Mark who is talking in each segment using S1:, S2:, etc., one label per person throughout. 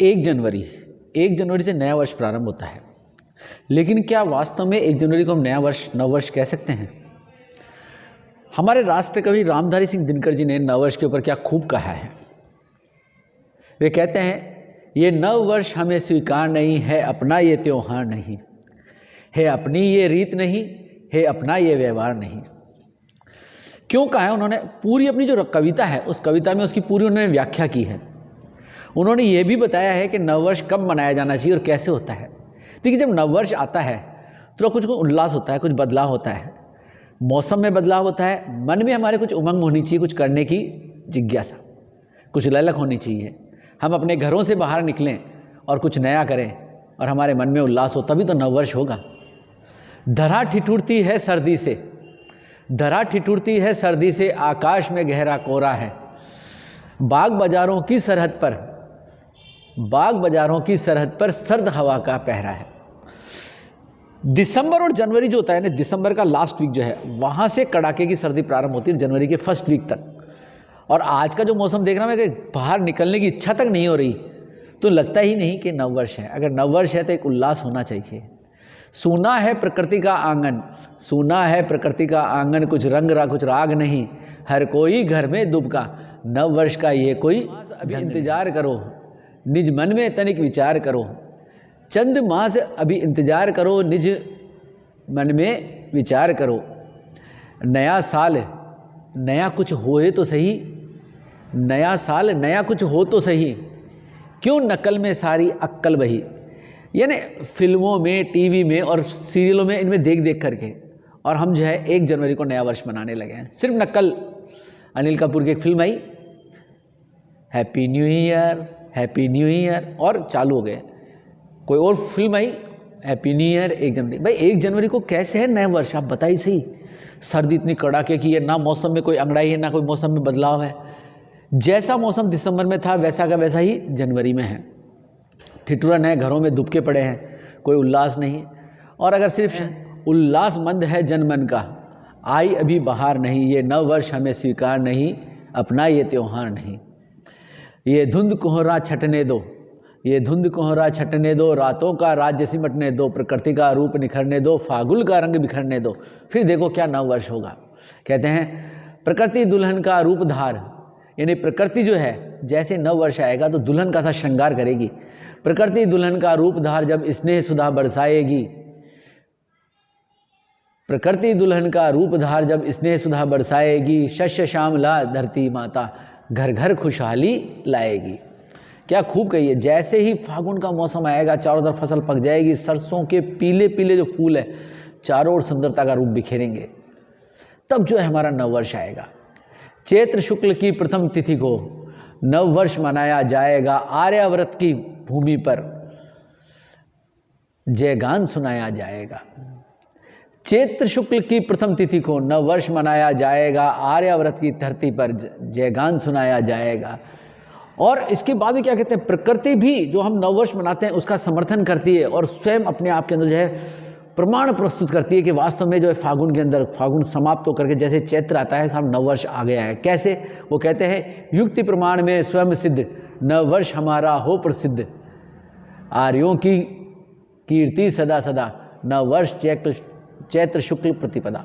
S1: 1 जनवरी से नया वर्ष प्रारंभ होता है, लेकिन क्या वास्तव में 1 जनवरी को हम नववर्ष कह सकते हैं? हमारे राष्ट्र कवि रामधारी सिंह दिनकर जी ने नववर्ष के ऊपर क्या खूब कहा है। वे कहते हैं, ये नव वर्ष हमें स्वीकार नहीं है, अपना ये त्योहार नहीं है, अपनी ये रीत नहीं है, अपना ये व्यवहार नहीं। क्यों कहा है उन्होंने? पूरी अपनी जो कविता है उस कविता में उसकी पूरी उन्होंने व्याख्या की है। उन्होंने ये भी बताया है कि नववर्ष कब मनाया जाना चाहिए और कैसे होता है। देखिए, जब नववर्ष आता है तो कुछ उल्लास होता है, कुछ बदलाव होता है, मौसम में बदलाव होता है, मन में हमारे कुछ उमंग होनी चाहिए, कुछ करने की जिज्ञासा, कुछ ललक होनी चाहिए। हम अपने घरों से बाहर निकलें और कुछ नया करें और हमारे मन में उल्लास हो, तभी तो नववर्ष होगा। धरा ठिठुरती है सर्दी से, धरा ठिठुरती है सर्दी से, आकाश में गहरा कोहरा है, बाग बाजारों की सरहद पर सर्द हवा का पहरा है। दिसंबर और जनवरी जो होता है ना, दिसंबर का लास्ट वीक जो है वहाँ से कड़ाके की सर्दी प्रारंभ होती है जनवरी के फर्स्ट वीक तक। और आज का जो मौसम देख रहा हूँ मैं कि बाहर निकलने की इच्छा तक नहीं हो रही, तो लगता ही नहीं कि नववर्ष है। अगर नववर्ष है तो एक उल्लास होना चाहिए। सूना है प्रकृति का आंगन, सूना है प्रकृति का आंगन, कुछ रंग कुछ राग नहीं, हर कोई घर में दुबका, नववर्ष का ये कोई अभी इंतजार करो, निज मन में तनिक विचार करो, चंद मास अभी इंतजार करो, निज मन में विचार करो। नया साल नया कुछ होए तो सही, नया साल नया कुछ हो तो सही, क्यों नकल में सारी अक्कल बही। यानी फिल्मों में, टीवी में और सीरियलों में इनमें देख देख करके और हम जो है 1 जनवरी को नया वर्ष मनाने लगे हैं। सिर्फ नकल। अनिल कपूर की एक फिल्म आई happy new year, happy new year, और चालू हो गए। कोई और फिल्म आई हैप्पी न्यू ईयर 1 जनवरी। भाई 1 जनवरी को कैसे है नया वर्ष? आप बताइए सही। सर्दी इतनी कड़ाके की है, ना मौसम में कोई अंगड़ाई है, ना कोई मौसम में बदलाव है। जैसा मौसम दिसंबर में था वैसा का वैसा ही जनवरी में है। ठिठुरन है, घरों में दुबके पड़े हैं, कोई उल्लास नहीं। और अगर सिर्फ उल्लासमंद है जनमन का, आई अभी बहार नहीं, ये नव वर्ष हमें स्वीकार नहीं, अपना ये त्योहार नहीं। ये धुंध कोहरा छटने दो, ये धुंध कोहरा छटने दो, रातों का राज्य सिमटने दो, प्रकृति का रूप निखरने दो, फागुन का रंग बिखरने दो, फिर देखो क्या नव वर्ष होगा। कहते हैं प्रकृति दुल्हन का रूप धार, यानी प्रकृति जो है जैसे नव वर्ष आएगा तो दुल्हन का सा श्रृंगार करेगी। प्रकृति दुल्हन का रूप धार जब स्नेह सुधा बरसाएगी, प्रकृति दुल्हन का रूप धार जब स्नेह सुधा बरसाएगी, शस्य श्यामला धरती माता घर घर खुशहाली लाएगी। क्या खूब कही है। जैसे ही फागुन का मौसम आएगा चारों तरफ फसल पक जाएगी, सरसों के पीले पीले जो फूल है चारों ओर सुंदरता का रूप बिखेरेंगे, तब जो है हमारा नववर्ष आएगा। चैत्र शुक्ल की प्रथम तिथि को नववर्ष मनाया जाएगा, आर्यावर्त की भूमि पर जयगान सुनाया जाएगा। चैत्र शुक्ल की प्रथम तिथि को नववर्ष मनाया जाएगा, आर्यावर्त की धरती पर जयगान सुनाया जाएगा। और इसके बाद भी क्या कहते हैं, प्रकृति भी जो हम नववर्ष मनाते हैं उसका समर्थन करती है और स्वयं अपने आप के अंदर जो है प्रमाण प्रस्तुत करती है कि वास्तव में जो है फागुन के अंदर, फागुन समाप्त होकर के जैसे चैत्र आता है हम नववर्ष आ गया है। कैसे? वो कहते हैं युक्ति प्रमाण में स्वयं सिद्ध, नववर्ष हमारा हो प्रसिद्ध, आर्यों की कीर्ति सदा सदा, नववर्ष चैत्र शुक्ल प्रतिपदा।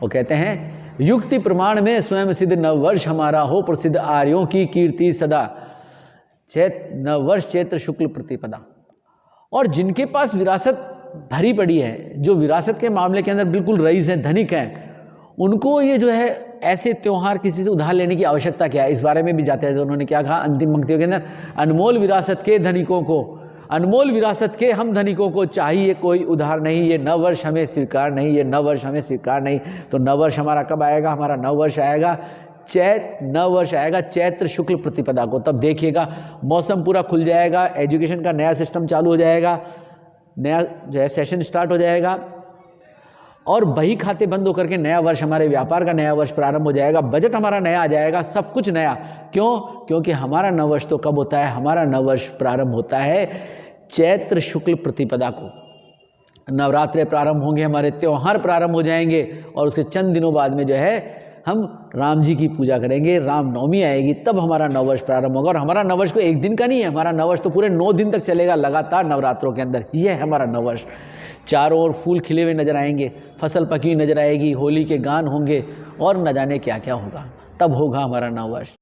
S1: वो कहते हैं युक्ति प्रमाण में स्वयं सिद्ध, नववर्ष हमारा हो प्रसिद्ध, आर्यों की कीर्ति सदा, नववर्ष चैत्र शुक्ल प्रतिपदा। और जिनके पास विरासत भरी पड़ी है, जो विरासत के मामले के अंदर बिल्कुल रईस हैं, धनिक हैं, उनको ये जो है ऐसे त्योहार किसी से उधार लेने की आवश्यकता क्या है, इस बारे में भी जाते हैं। तो उन्होंने क्या कहा अंतिम पंक्तियों के अंदर, अनमोल विरासत के धनिकों को, अनमोल विरासत के हम धनिकों को चाहिए कोई उधार नहीं, ये नववर्ष हमें स्वीकार नहीं, ये नववर्ष हमें स्वीकार नहीं। तो नववर्ष हमारा कब आएगा? हमारा नववर्ष आएगा नववर्ष आएगा चैत्र शुक्ल प्रतिपदा को। तब देखिएगा मौसम पूरा खुल जाएगा, एजुकेशन का नया सिस्टम चालू हो जाएगा, नया जो है सेशन स्टार्ट हो जाएगा और बही खाते बंद होकर के नया वर्ष, हमारे व्यापार का नया वर्ष प्रारंभ हो जाएगा, बजट हमारा नया आ जाएगा, सब कुछ नया। क्यों? क्योंकि हमारा नववर्ष तो कब होता है? हमारा नववर्ष प्रारंभ होता है चैत्र शुक्ल प्रतिपदा को। नवरात्रे प्रारंभ होंगे, हमारे त्योहार प्रारंभ हो जाएंगे और उसके चंद दिनों बाद में जो है हम राम जी की पूजा करेंगे, राम नवमी आएगी तब हमारा नववर्ष प्रारंभ होगा। और हमारा नववर्ष को एक दिन का नहीं है, हमारा नववर्ष तो पूरे 9 दिन तक चलेगा लगातार नवरात्रों के अंदर। यह है हमारा नववर्ष। चारों ओर फूल खिले हुए नजर आएंगे, फसल पकी हुई नजर आएगी, होली के गान होंगे और न जाने क्या क्या होगा, तब होगा हमारा नववर्ष।